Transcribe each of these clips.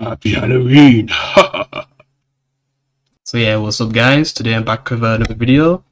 Happy Halloween! So yeah, what's up guys? Today I'm back with another video.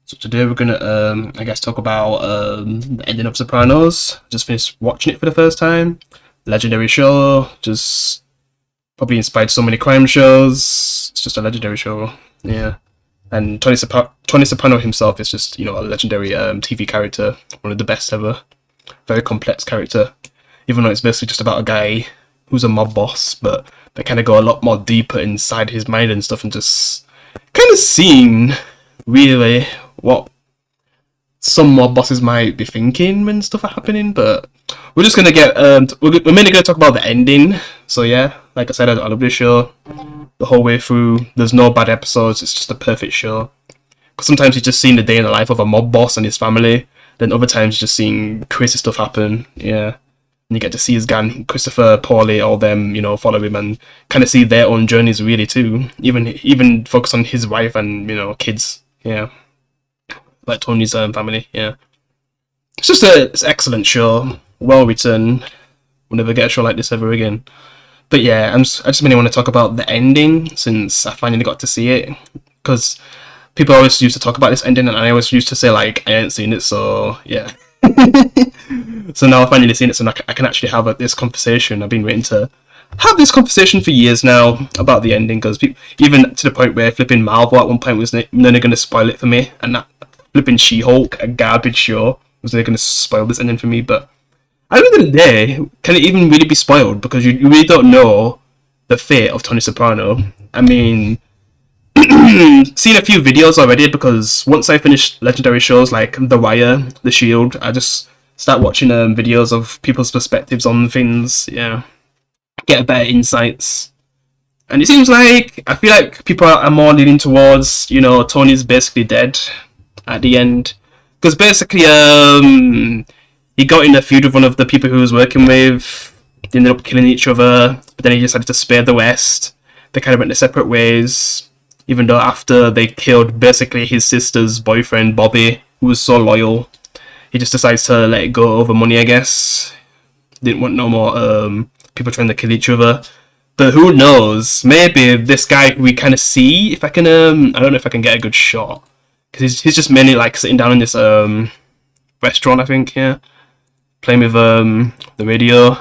So today we're gonna I guess talk about the ending of Sopranos. Just finished watching it for the first time. Legendary show, just probably inspired so many crime shows. It's just a legendary show, yeah. And Tony Soprano himself is just, you know, a legendary TV character, one of the best ever. Very complex character, even though it's basically just about a guy who's a mob boss, but they kind of go a lot more deeper inside his mind and stuff, and just kind of seeing really what some mob bosses might be thinking when stuff are happening. But we're just gonna get we're mainly gonna talk about the ending. So yeah, like I said, I love this show the whole way through. There's no bad episodes. It's just a perfect show. Because sometimes you're just seeing the day in the life of a mob boss and his family. Then other times you're just seeing crazy stuff happen. Yeah. And you get to see his gang, Christopher, Paulie, all them, you know, follow him and kind of see their own journeys really too. Even focus on his wife and, you know, kids. Yeah. Like Tony's family. Yeah. It's just it's an excellent show. Well written. We'll never get a show like this ever again. But yeah, I just mainly want to talk about the ending since I finally got to see it. Because people always used to talk about this ending and I always used to say like, I ain't seen it, so yeah. So now I've finally seen it, so I can actually have this conversation. I've been waiting to have this conversation for years now about the ending, because even to the point where flipping Marvel at one point was nearly going to spoil it for me, and that flipping She-Hulk, a garbage show, was nearly going to spoil this ending for me. But at the end of the day, can it even really be spoiled? Because you really don't know the fate of Tony Soprano. I mean, seen a few videos already, because once I finished legendary shows like The Wire, The Shield, I just start watching videos of people's perspectives on things, yeah, get better insights. And it seems like, I feel like people are more leaning towards, you know, Tony's basically dead at the end. Because basically, he got in a feud with one of the people he was working with, they ended up killing each other, but then he decided to spare the West. They kind of went their separate ways. Even though after they killed basically his sister's boyfriend, Bobby, who was so loyal, he just decides to let it go over money, I guess. Didn't want no more people trying to kill each other. But who knows? Maybe this guy we kind of see, if I can, I don't know if I can get a good shot. Because he's just mainly like sitting down in this restaurant, I think, yeah. Playing with the radio.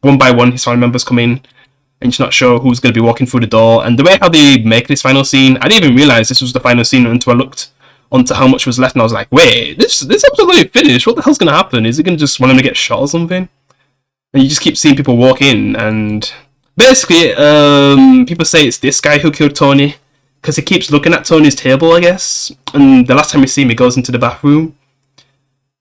One by one, his family members come in. And you're not sure who's going to be walking through the door. And the way how they make this final scene, I didn't even realise this was the final scene until I looked onto how much was left, and I was like, wait, this episode's already finished. What the hell's going to happen? Is it going to just want him to get shot or something? And you just keep seeing people walk in, and basically, people say it's this guy who killed Tony, because he keeps looking at Tony's table, I guess. And the last time we see him, he goes into the bathroom.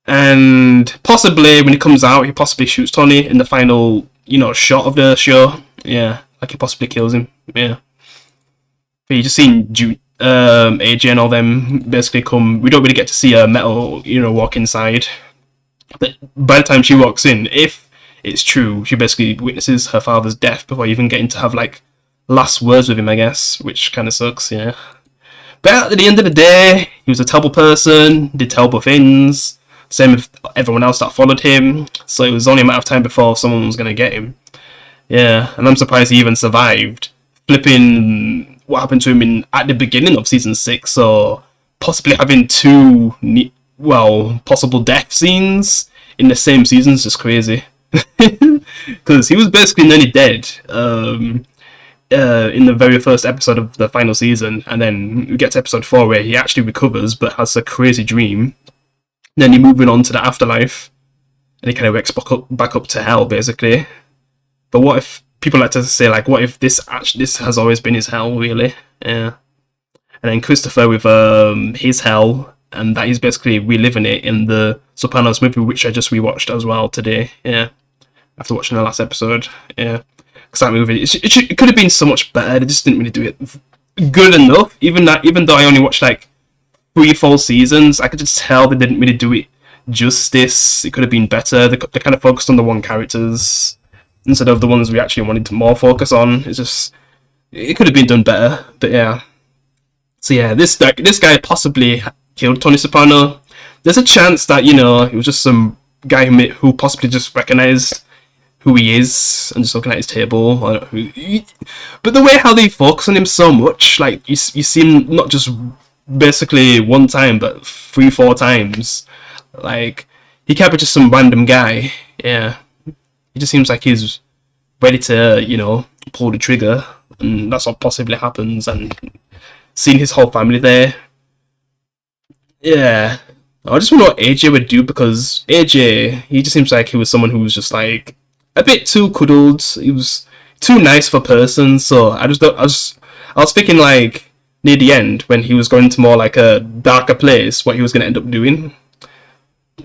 And possibly, when he comes out, he possibly shoots Tony in the final, you know, shot of the show. Yeah, like he possibly kills him. Yeah. But you just seen AJ and all them basically come. We don't really get to see Metal, you know, walk inside. But by the time she walks in, if it's true, she basically witnesses her father's death before even getting to have like last words with him, I guess, which kind of sucks. Yeah. But at the end of the day, he was a terrible person, did terrible things. Same with everyone else that followed him. So it was only a matter of time before someone was gonna get him. Yeah, and I'm surprised he even survived. Flipping what happened to him at the beginning of season 6, so possibly having two possible death scenes in the same season is just crazy. Because he was basically nearly dead in the very first episode of the final season, and then we get to episode 4 where he actually recovers but has a crazy dream. Then he's moving on to the afterlife, and he kind of wakes back up to hell basically. But what if people like to say, like, what if this has always been his hell, really? Yeah. And then Christopher with his hell, and that he's basically reliving it in the Sopranos movie, which I just rewatched as well today. Yeah. After watching the last episode. Yeah. Because that movie, it could have been so much better. They just didn't really do it good enough. Even though I only watched like 3 full seasons, I could just tell they didn't really do it justice. It could have been better. They kind of focused on the one characters instead of the ones we actually wanted to more focus on. It could have been done better, but yeah. So yeah, this guy possibly killed Tony Soprano. There's a chance that, you know, it was just some guy who possibly just recognized who he is and just looking at his table. But the way how they focus on him so much, like you see him not just basically one time, but 3-4 times. Like he can't be just some random guy. Yeah, he just seems like he's ready to, you know, pull the trigger, and that's what possibly happens. And seeing his whole family there, yeah. I just wonder what AJ would do, because AJ, he just seems like he was someone who was just like a bit too cuddled. He was too nice of a person. So I was thinking like near the end when he was going to more like a darker place, what he was gonna end up doing.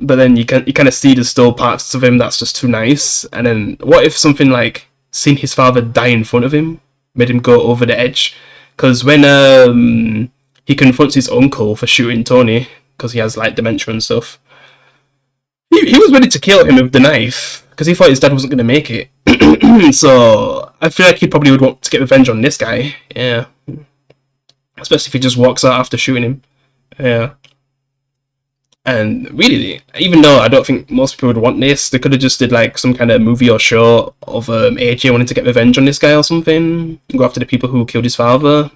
But then you kind of see there's still parts of him that's just too nice. And then what if something like seeing his father die in front of him made him go over the edge? Because when he confronts his uncle for shooting Tony, because he has like dementia and stuff, he was ready to kill him with the knife because he thought his dad wasn't going to make it. So I feel like he probably would want to get revenge on this guy. Yeah, especially if he just walks out after shooting him. Yeah. And really, even though I don't think most people would want this, they could have just did like some kind of movie or show of AJ wanting to get revenge on this guy or something, go after the people who killed his father.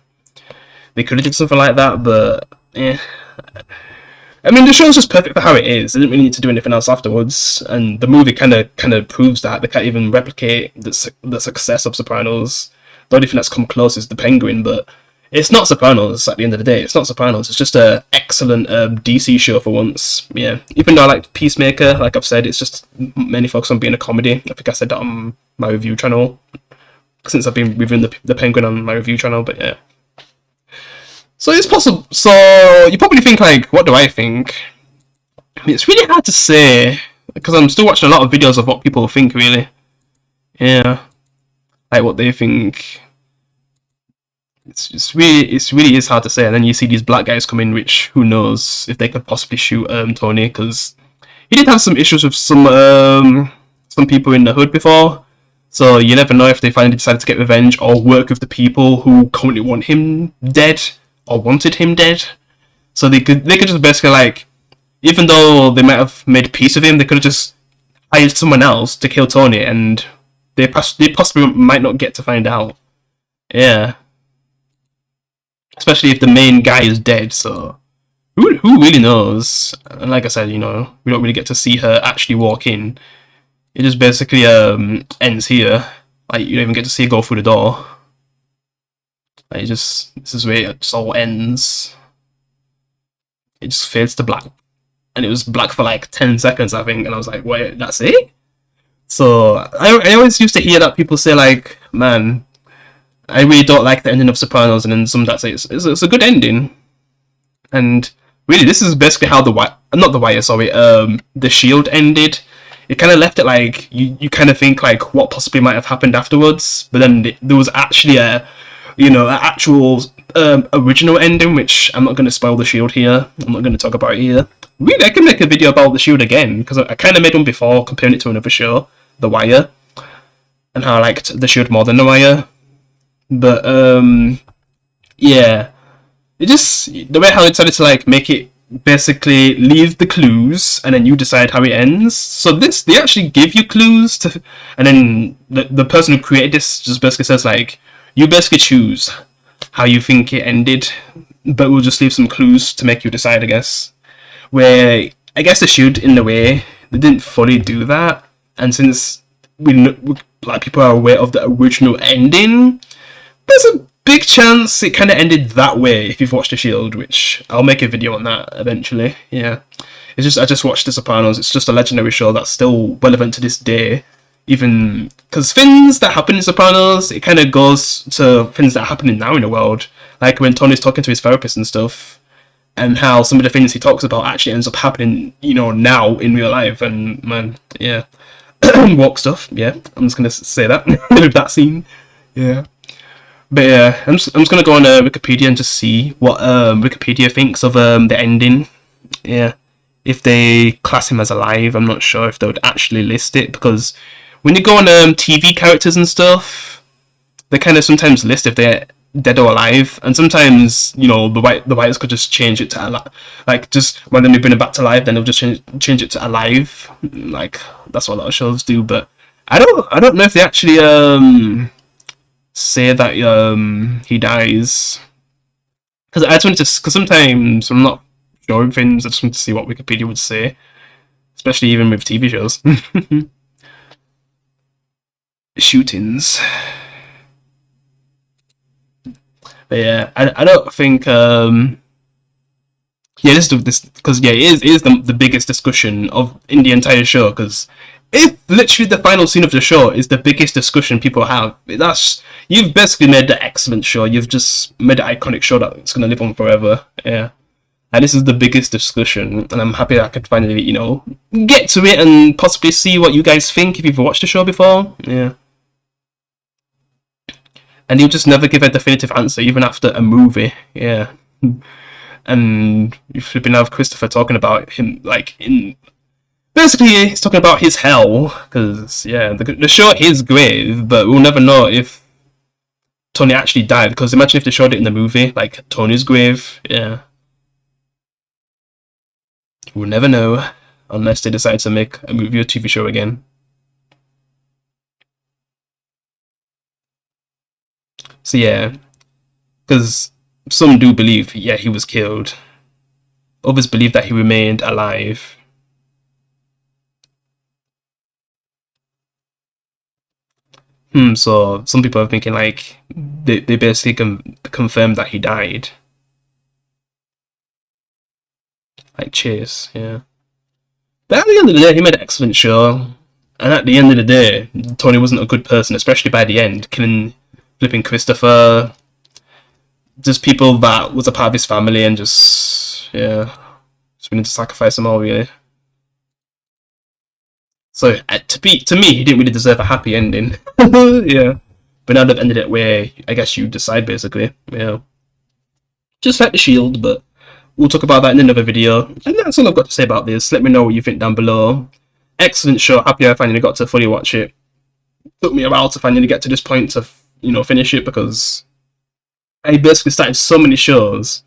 They could have did something like that, but I mean, the show's just perfect for how it is. They didn't really need to do anything else afterwards, and the movie kind of proves that they can't even replicate the success of Sopranos. The only thing that's come close is The Penguin, but it's not Sopranos at the end of the day. It's not Sopranos. It's just an excellent DC show for once. Yeah, even though I like Peacemaker, like I've said, it's just mainly focused on being a comedy. I think I said that on my review channel, since I've been reviewing the Penguin on my review channel, but yeah. So it's possible. So you probably think like, what do I think? I mean, it's really hard to say because I'm still watching a lot of videos of what people think. Really, yeah, like what they think. It's really is hard to say. And then you see these black guys come in, which who knows if they could possibly shoot Tony, because he did have some issues with some people in the hood before. So you never know if they finally decided to get revenge or work with the people who currently want him dead or wanted him dead. So they could just basically like, even though they might have made peace with him, they could have just hired someone else to kill Tony, and they possibly might not get to find out. Yeah. Especially if the main guy is dead, so who really knows? And like I said, you know, we don't really get to see her actually walk in. It just basically ends here. Like you don't even get to see her go through the door. Like this is where it just all ends. It just fades to black, and it was black for like 10 seconds, I think, and I was like, wait, that's it? So I always used to hear that people say like, man, I really don't like the ending of Sopranos, and then some that say it's a good ending. And really, this is basically how the Shield ended. It kind of left it like you kind of think like what possibly might have happened afterwards, but then there was actually an actual original ending, which I'm not going to spoil the Shield here. I'm not going to talk about it here. Really, I can make a video about the Shield again, because I kind of made one before comparing it to another show, The Wire, and how I liked the Shield more than The Wire. But yeah, it just, the way how it decided to like make it basically leave the clues and then you decide how it ends. So this, they actually give you clues to, and then the person who created this just basically says like, you basically choose how you think it ended, but we'll just leave some clues to make you decide, I guess. Where I guess they should, in a way, they didn't fully do that, and since like people are aware of the original ending, there's a big chance it kind of ended that way if you've watched The Shield, which I'll make a video on that eventually. Yeah, it's just I just watched The Sopranos. It's just a legendary show that's still relevant to this day, even because things that happen in Sopranos, it kind of goes to things that are happening now in the world, like when Tony's talking to his therapist and stuff, and how some of the things he talks about actually ends up happening, you know, now in real life. And man, yeah, walk stuff. Yeah, I'm just gonna say that with that scene. Yeah. But yeah, I'm just gonna go on Wikipedia and just see what Wikipedia thinks of the ending. Yeah, if they class him as alive, I'm not sure if they would actually list it, because when you go on TV characters and stuff, they kind of sometimes list if they're dead or alive, and sometimes, you know, the writers could just change it to like just when they bring it back to life, then they'll just change it to alive. Like that's what a lot of shows do, but I don't know if they actually say that he dies, because I just wanted to, because sometimes I'm not sure of things. I just want to see what Wikipedia would say, especially even with TV shows. Shootings. But yeah, I don't think yeah, this because yeah, it is the biggest discussion of in the entire show, because if literally the final scene of the show is the biggest discussion people have, that's, you've basically made the excellent show. You've just made an iconic show that's gonna live on forever. Yeah. And this is the biggest discussion, and I'm happy that I could finally, you know, get to it and possibly see what you guys think if you've watched the show before. Yeah. And he'll just never give a definitive answer, even after a movie. Yeah. And you flipping have Christopher talking about him, like, in... Basically, he's talking about his hell, because, yeah, the show is grave, but we'll never know if Tony actually died, because imagine if they showed it in the movie, like, Tony's grave, yeah. We'll never know, unless they decide to make a movie or TV show again. So yeah, because some do believe, yeah, he was killed. Others believe that he remained alive. So some people are thinking, like, they basically confirmed that he died. Like Chase, yeah. But at the end of the day, he made an excellent show. And at the end of the day, Tony wasn't a good person, especially by the end, killing flipping Christopher. Just people that was a part of his family, and just, yeah, just willing to sacrifice them all, really. So to me, he didn't really deserve a happy ending. Yeah, but now they've ended it where I guess you decide, basically. Yeah, just like the Shield, but we'll talk about that in another video. And that's all I've got to say about this. Let me know what you think down below. Excellent show. Happy I finally got to fully watch it. Took me a while to finally get to this point to, you know, finish it, because I basically started so many shows,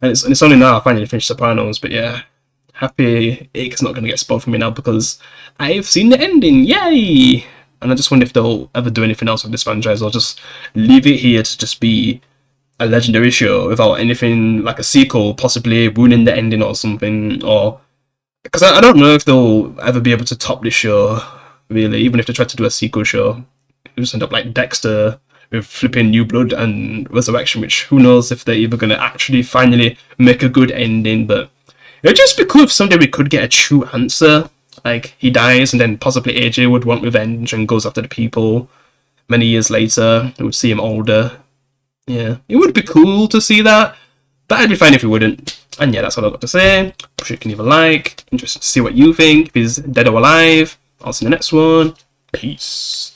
and it's only now I finally finished Sopranos. But yeah, happy it's not going to get spoiled for me now, because I've seen the ending. Yay! And I just wonder if they'll ever do anything else with this franchise, or just leave it here to just be a legendary show without anything like a sequel, possibly ruining the ending or something. Or because I don't know if they'll ever be able to top this show, really, even if they try to do a sequel show. It'll just end up like Dexter with flipping New Blood and Resurrection, which who knows if they're even going to actually finally make a good ending. But it'd just be cool if someday we could get a true answer. Like, he dies and then possibly AJ would want revenge and goes after the people. Many years later, we would see him older. Yeah, it would be cool to see that, but I'd be fine if we wouldn't. And yeah, that's all I've got to say. I'm sure you can leave a like. Interested to see what you think, if he's dead or alive. I'll see you in the next one. Peace.